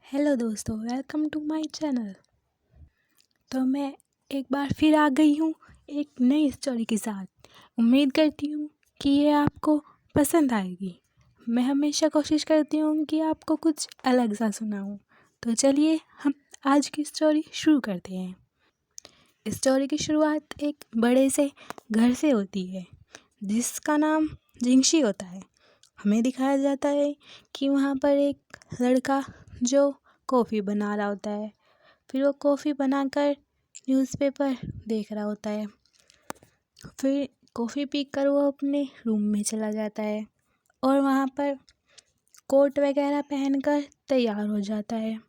Hello दोस्तों, welcome to my channel. तो मैं एक बार फिर आ गई हूँ एक नई स्टोरी के साथ। उम्मीद करती हूँ कि ये आपको पसंद आएगी। मैं हमेशा कोशिश करती हूँ कि आपको कुछ अलग सा सुनाऊँ। तो चलिए हम आज की स्टोरी शुरू करते हैं। स्टोरी की शुरुआत एक बड़े से घर से होती है जिसका नाम जिंगशी होता है। हमें दिखाया जाता है कि वहाँ पर एक लड़का जो कॉफ़ी बना रहा होता है। फिर वो कॉफ़ी बनाकर न्यूज़पेपर देख रहा होता है। फिर कॉफ़ी पीकर वो अपने रूम में चला जाता है और वहाँ पर कोट वगैरह पहनकर तैयार हो जाता है।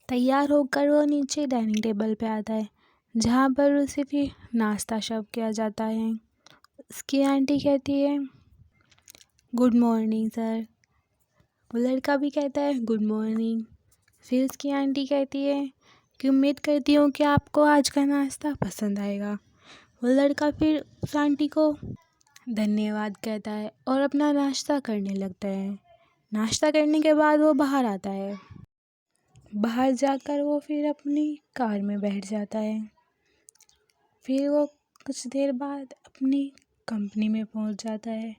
तैयार होकर वो नीचे डाइनिंग टेबल पे आता है जहाँ पर उसे फिर नाश्ता सर्व किया जाता है। उसकी आंटी कहती है गुड मॉर्निंग सर। वो लड़का भी कहता है गुड मॉर्निंग। फिर उसकी आंटी कहती है कि उम्मीद करती हूँ कि आपको आज का नाश्ता पसंद आएगा। वो लड़का फिर उस आंटी को धन्यवाद कहता है और अपना नाश्ता करने लगता है। नाश्ता करने के बाद वो बाहर आता है। बाहर जाकर वो फिर अपनी कार में बैठ जाता है। फिर वो कुछ देर बाद अपनी कंपनी में पहुंच जाता है।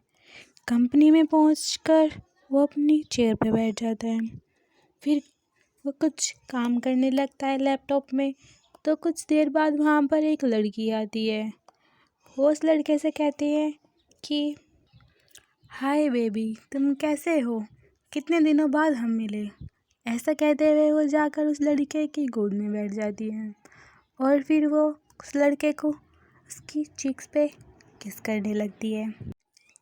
कंपनी में पहुंचकर वो अपनी चेयर पे बैठ जाता है। फिर वो कुछ काम करने लगता है लैपटॉप में। तो कुछ देर बाद वहाँ पर एक लड़की आती है। वो उस लड़के से कहती है कि हाय बेबी, तुम कैसे हो, कितने दिनों बाद हम मिले। ऐसा कहते हुए वो जाकर उस लड़के की गोद में बैठ जाती है और फिर वो उस लड़के को उसकी चीक्स पे किस करने लगती है।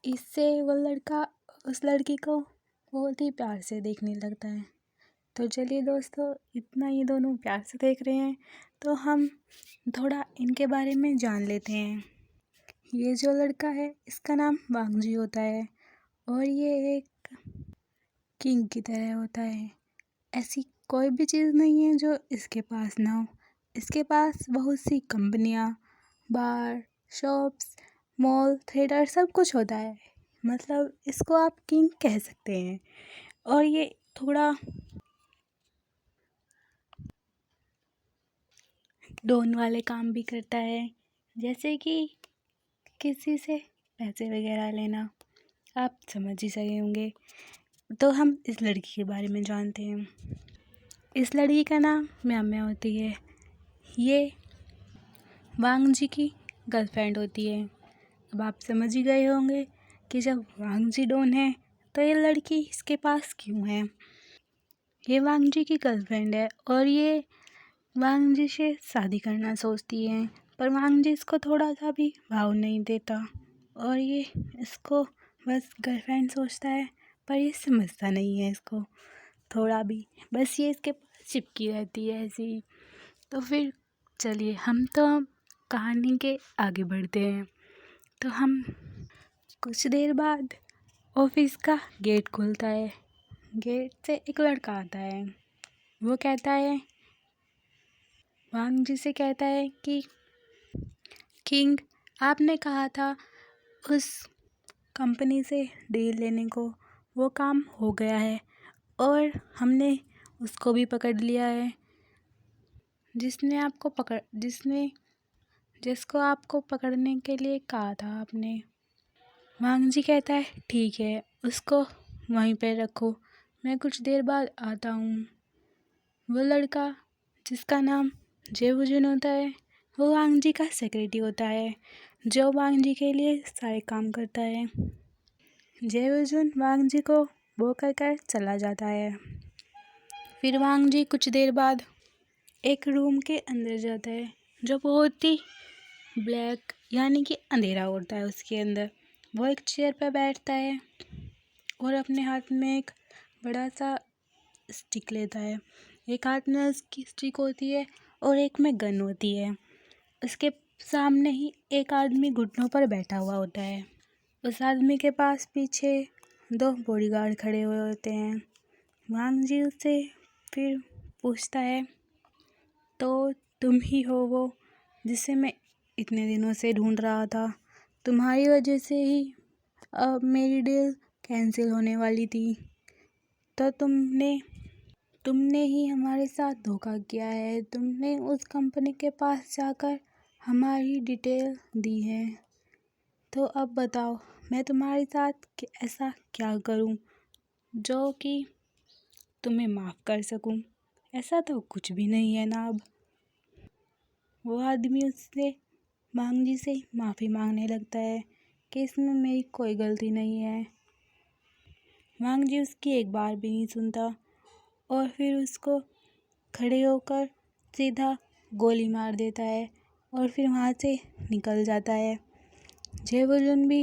इससे वो लड़का उस लड़की को बहुत ही प्यार से देखने लगता है। तो चलिए दोस्तों, इतना ये दोनों प्यार से देख रहे हैं तो हम थोड़ा इनके बारे में जान लेते हैं। ये जो लड़का है इसका नाम वांगजी होता है और ये एक किंग की तरह होता है। ऐसी कोई भी चीज़ नहीं है जो इसके पास ना हो। इसके पास बहुत सी कंपनियाँ, बार, शॉप्स, मॉल, थिएटर सब कुछ होता है। मतलब इसको आप किंग कह सकते हैं। और ये थोड़ा डॉन वाले काम भी करता है, जैसे कि किसी से पैसे वगैरह लेना। आप समझ ही सके होंगे। तो हम इस लड़की के बारे में जानते हैं। इस लड़की का नाम म्याम्या होती है। ये वांग जी की गर्लफ्रेंड होती है। अब आप समझ ही गए होंगे कि जब वांग जी डॉन है तो ये लड़की इसके पास क्यों है। ये वांग जी की गर्लफ्रेंड है और ये वांग जी से शादी करना सोचती है, पर वांग जी इसको थोड़ा सा भी भाव नहीं देता और ये इसको बस गर्लफ्रेंड सोचता है, पर ये समझता नहीं है इसको थोड़ा भी। बस ये इसके पास चिपकी रहती है ऐसे ही। तो फिर चलिए हम तो कहानी के आगे बढ़ते हैं। तो हम कुछ देर बाद ऑफिस का गेट खुलता है। गेट से एक लड़का आता है। वो कहता है वांग जी से कहता है कि किंग, आपने कहा था उस कंपनी से डील लेने को, वो काम हो गया है और हमने उसको भी पकड़ लिया है जिसको आपको पकड़ने के लिए कहा था आपने। वांग जी कहता है ठीक है, उसको वहीं पे रखो, मैं कुछ देर बाद आता हूँ। वो लड़का जिसका नाम जेवुजुन होता है वो वांग जी का सेक्रेटरी होता है जो वांग जी के लिए सारे काम करता है। जेवुजुन वांग जी को वो कर चला जाता है। फिर वांग जी कुछ देर बाद एक रूम के अंदर जाता है जो बहुत ही ब्लैक यानी कि अंधेरा होता है। उसके अंदर वो एक चेयर पर बैठता है और अपने हाथ में एक बड़ा सा स्टिक लेता है। एक हाथ में उसकी स्टिक होती है और एक में गन होती है। उसके सामने ही एक आदमी घुटनों पर बैठा हुआ होता है। उस आदमी के पास पीछे 2 बॉडीगार्ड खड़े हुए होते हैं। वांग जी उससे फिर पूछता है तो तुम ही हो वो जिसे मैं इतने दिनों से ढूंढ रहा था। तुम्हारी वजह से ही अब मेरी डील कैंसिल होने वाली थी, तो तुमने तुमने ही हमारे साथ धोखा किया है। तुमने उस कंपनी के पास जाकर हमारी डिटेल दी है। तो अब बताओ मैं तुम्हारे साथ ऐसा क्या करूं जो कि तुम्हें माफ़ कर सकूं। ऐसा तो कुछ भी नहीं है ना। अब वो आदमी उससे वांगजी से माफ़ी मांगने लगता है कि इसमें मेरी कोई गलती नहीं है। वांगजी उसकी एक बार भी नहीं सुनता और फिर उसको खड़े होकर सीधा गोली मार देता है और फिर वहाँ से निकल जाता है। जेवुजुन भी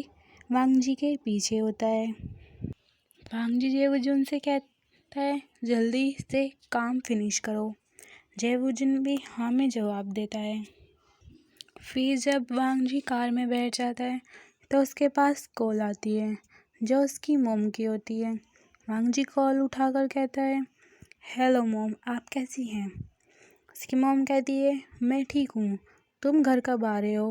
वांगजी के पीछे होता है। वांगजी जेवुजुन से कहता है जल्दी से काम फिनिश करो। जेवुजुन भी हाँ में जवाब देता है। फिर जब वांगजी कार में बैठ जाता है तो उसके पास कॉल आती है जो उसकी मोम की होती है। वांगजी कॉल उठाकर कहता है हेलो मोम, आप कैसी हैं। उसकी मोम कहती है मैं ठीक हूँ, तुम घर कब आ रहे हो।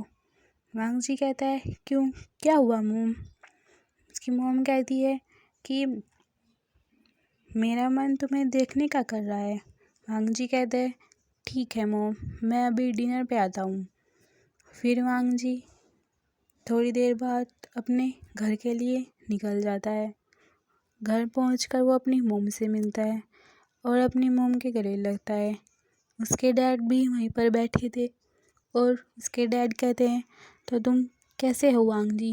वांगजी कहता है क्यों, क्या हुआ मोम। उसकी मोम कहती है कि मेरा मन तुम्हें देखने का कर रहा है। वांगजी कहते हैं ठीक है मोम, मैं अभी डिनर पे आता हूँ। फिर वांगजी थोड़ी देर बाद अपने घर के लिए निकल जाता है। घर पहुंचकर वो अपनी मोम से मिलता है और अपनी मोम के गले लगता है। उसके डैड भी वहीं पर बैठे थे और उसके डैड कहते हैं तो तुम कैसे हो वांगजी।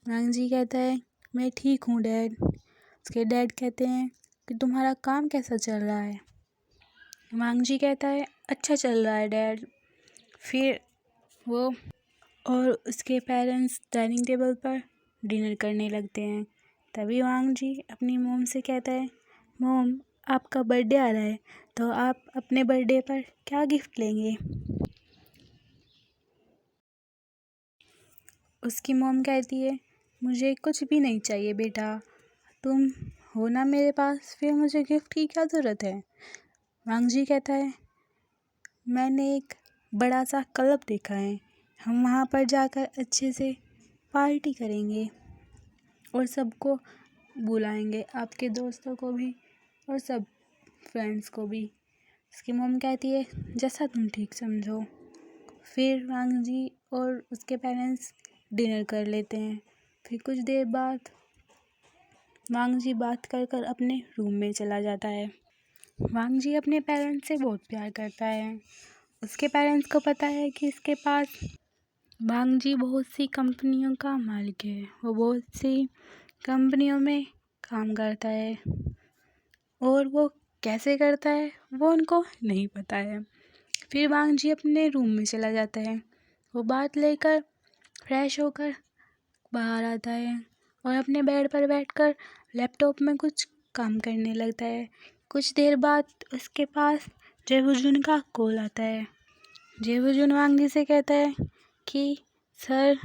वांगजी कहता है मैं ठीक हूँ डैड। उसके डैड कहते हैं कि तुम्हारा काम कैसा चल रहा है। वांगजी कहता है अच्छा चल रहा है डैड। फिर वो और उसके पेरेंट्स डाइनिंग टेबल पर डिनर करने लगते हैं। तभी वांगजी अपनी मोम से कहता है मोम, आपका बर्थडे आ रहा है तो आप अपने बर्थडे पर क्या गिफ्ट लेंगे। उसकी मोम कहती है मुझे कुछ भी नहीं चाहिए बेटा, तुम हो ना मेरे पास, फिर मुझे गिफ्ट की क्या ज़रूरत है। वांगजी कहता है मैंने एक बड़ा सा क्लब देखा है, हम वहाँ पर जाकर अच्छे से पार्टी करेंगे और सबको बुलाएंगे, आपके दोस्तों को भी और सब फ्रेंड्स को भी। उसकी मॉम कहती है जैसा तुम ठीक समझो। फिर वांगजी और उसके पेरेंट्स डिनर कर लेते हैं। फिर कुछ देर बाद वांगजी बात कर कर अपने रूम में चला जाता है। वांगजी अपने पेरेंट्स से बहुत प्यार करता है। उसके पेरेंट्स को पता है कि इसके पास वांगजी बहुत सी कंपनियों का मालिक है, वो बहुत सी कंपनियों में काम करता है और वो कैसे करता है वो उनको नहीं पता है। फिर वांगजी अपने रूम में चला जाता है। वो बात लेकर फ्रेश होकर बाहर आता है और अपने बेड पर बैठकर लैपटॉप में कुछ काम करने लगता है। कुछ देर बाद उसके पास जेवुजुन का कॉल आता है। जेवुजुन वांगजी से कहता है कि सर,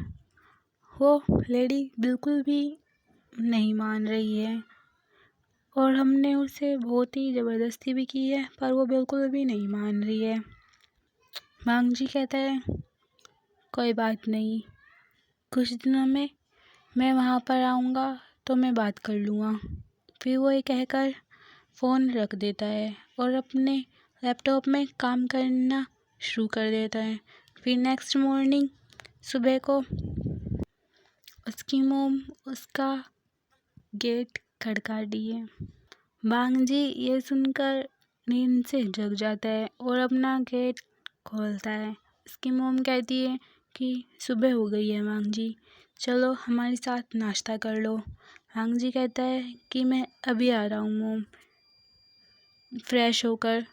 वो लेडी बिल्कुल भी नहीं मान रही है और हमने उसे बहुत ही ज़बरदस्ती भी की है पर वो बिल्कुल भी नहीं मान रही है। वांगजी कहता है कोई बात नहीं, कुछ दिनों में मैं वहाँ पर आऊँगा तो मैं बात कर लूँगा। फिर वो ये कहकर फ़ोन रख देता है और अपने लैपटॉप में काम करना शुरू कर देता है। फिर नेक्स्ट मॉर्निंग सुबह को उसकी मोम उसका गेट खड़काती है। वांगजी ये सुनकर नींद से जग जाता है और अपना गेट खोलता है। उसकी मोम कहती है कि सुबह हो गई है वांगजी, चलो हमारे साथ नाश्ता कर लो। वांगजी कहता है कि मैं अभी आ रहा हूँ मोम, फ्रेश होकर।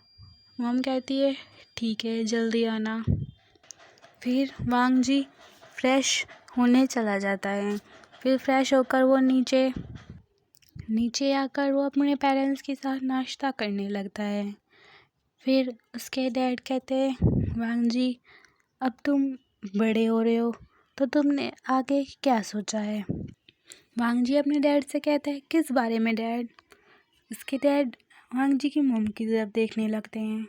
मोम कहती है ठीक है, जल्दी आना। फिर वांगजी फ्रेश होने चला जाता है। फिर फ्रेश होकर वो नीचे आकर वो अपने पेरेंट्स के साथ नाश्ता करने लगता है। फिर उसके डैड कहते हैं वांगजी, अब तुम बड़े हो रहे हो तो तुमने आगे क्या सोचा है। वांगजी अपने डैड से कहता है किस बारे में डैड। उसके डैड वांगजी की मोम की तरफ देखने लगते हैं।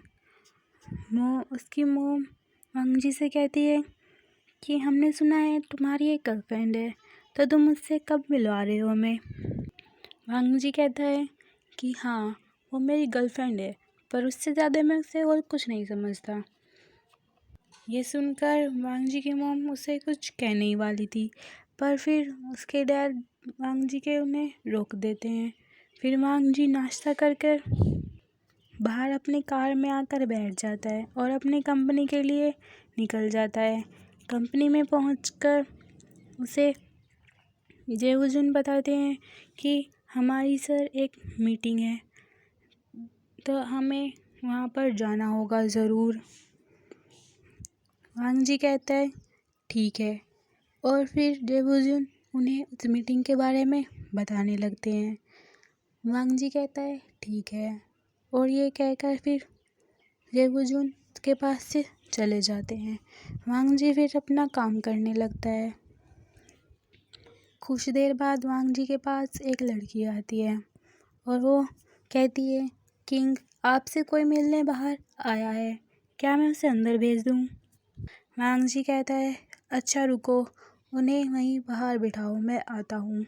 उसकी मोम वांगजी से कहती है कि हमने सुना है तुम्हारी एक गर्लफ्रेंड है, तो तुम उससे कब मिलवा रहे हो हमें। वांगजी कहता है कि हाँ, वो मेरी गर्लफ्रेंड है, पर उससे ज़्यादा मैं उससे और कुछ नहीं समझता। ये सुनकर वांग जी की मॉम उसे कुछ कहने ही वाली थी, पर फिर उसके डैड वांग जी के उन्हें रोक देते हैं। फिर वांग जी नाश्ता कर कर बाहर अपनी कार में आकर बैठ जाता है और अपनी कंपनी के लिए निकल जाता है। कंपनी में पहुंचकर उसे जेवुजुन बताते हैं कि हमारी सर एक मीटिंग है, तो हमें वहाँ पर जाना होगा ज़रूर। वांग जी कहता है ठीक है, और फिर जेवुजुन उन्हें उस मीटिंग के बारे में बताने लगते हैं। वांग जी कहता है ठीक है, और ये कहकर फिर जेवुजुन के पास से चले जाते हैं। वांग जी फिर अपना काम करने लगता है। कुछ देर बाद वांग जी के पास एक लड़की आती है और वो कहती है किंग, आपसे कोई मिलने बाहर आया है, क्या मैं उसे अंदर भेज दूँ? वांग जी कहता है अच्छा रुको, उन्हें वहीं बाहर बिठाओ, मैं आता हूँ।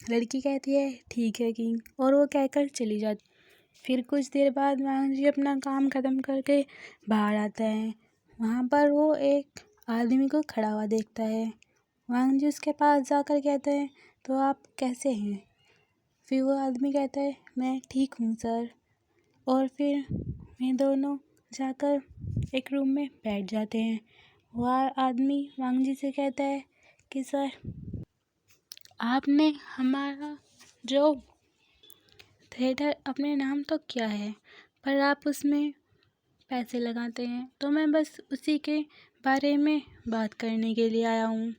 लड़की कहती है ठीक है किंग, और वो कहकर चली जाती। फिर कुछ देर बाद वांग जी अपना काम ख़त्म करके बाहर आता है। वहाँ पर वो एक आदमी को खड़ा हुआ देखता है। वांग जी उसके पास जाकर कहते हैं तो आप कैसे हैं? फिर वो आदमी कहता है मैं ठीक हूँ सर। और फिर वे दोनों जाकर एक रूम में बैठ जाते हैं। वह आदमी वांग जी से कहता है कि सर, आपने हमारा जो थिएटर अपने नाम तो किया है, पर आप उसमें पैसे लगाते हैं, तो मैं बस उसी के बारे में बात करने के लिए आया हूँ।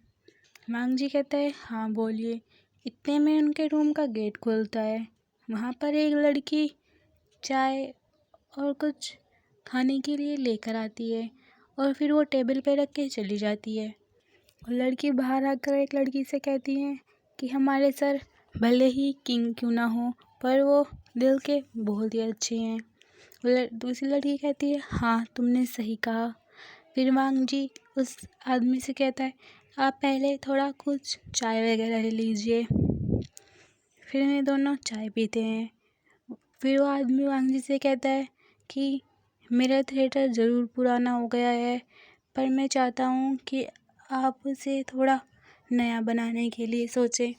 वांग जी कहता है हाँ बोलिए। इतने में उनके रूम का गेट खुलता है। वहाँ पर एक लड़की चाय और कुछ खाने के लिए लेकर आती है, और फिर वो टेबल पे रख के चली जाती है। और लड़की बाहर आकर एक लड़की से कहती है कि हमारे सर भले ही किंग क्यों ना हो, पर वो दिल के बहुत ही अच्छे हैं। दूसरी लड़की कहती है हाँ तुमने सही कहा। फिर वांग जी उस आदमी से कहता है आप पहले थोड़ा कुछ चाय वगैरह ले लीजिए। फिर ये दोनों चाय पीते हैं। फिर वो आदमी वांग जी से कहता है कि मेरा थिएटर ज़रूर पुराना हो गया है, पर मैं चाहता हूँ कि आप उसे थोड़ा नया बनाने के लिए सोचें।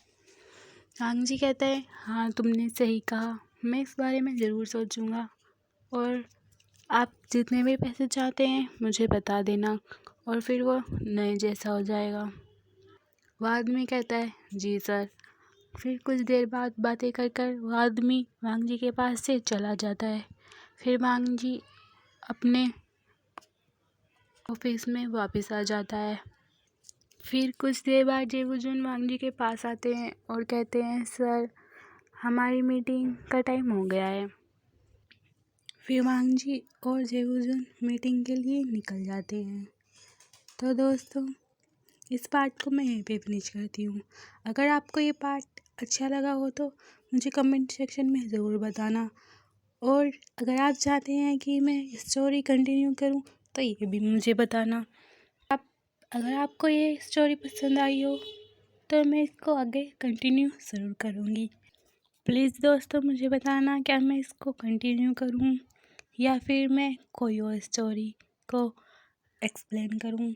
वांग जी कहता है हाँ तुमने सही कहा, मैं इस बारे में ज़रूर सोचूंगा, और आप जितने भी पैसे चाहते हैं मुझे बता देना, और फिर वो नए जैसा हो जाएगा। वो आदमी कहता है जी सर। फिर कुछ देर बाद बातें कर कर वो आदमी वांग जी के पास से चला जाता है। फिर वांग जी अपने ऑफिस में वापस आ जाता है। फिर कुछ देर बाद जेवुजुन वांग जी के पास आते हैं और कहते हैं सर, हमारी मीटिंग का टाइम हो गया है। फिर वांग जी और जेवुजुन मीटिंग के लिए निकल जाते हैं। तो दोस्तों, इस पार्ट को मैं यहीं पे फिनिश करती हूँ। अगर आपको ये पार्ट अच्छा लगा हो तो मुझे कमेंट सेक्शन में ज़रूर बताना, और अगर आप चाहते हैं कि मैं स्टोरी कंटिन्यू करूँ तो ये भी मुझे बताना। अगर आपको ये स्टोरी पसंद आई हो तो मैं इसको आगे कंटिन्यू ज़रूर करूँगी। प्लीज़ दोस्तों मुझे बताना क्या मैं इसको कंटिन्यू करूँ या फिर मैं कोई और स्टोरी को एक्सप्लेन करूँ।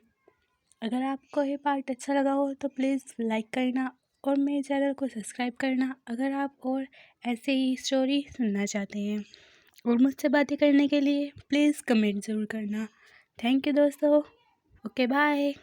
अगर आपको ये पार्ट अच्छा लगा हो तो प्लीज़ लाइक करना और मेरे चैनल को सब्सक्राइब करना। अगर आप और ऐसे ही स्टोरी सुनना चाहते हैं और मुझसे बातें करने के लिए प्लीज़ कमेंट ज़रूर करना। थैंक यू दोस्तों। Okay bye.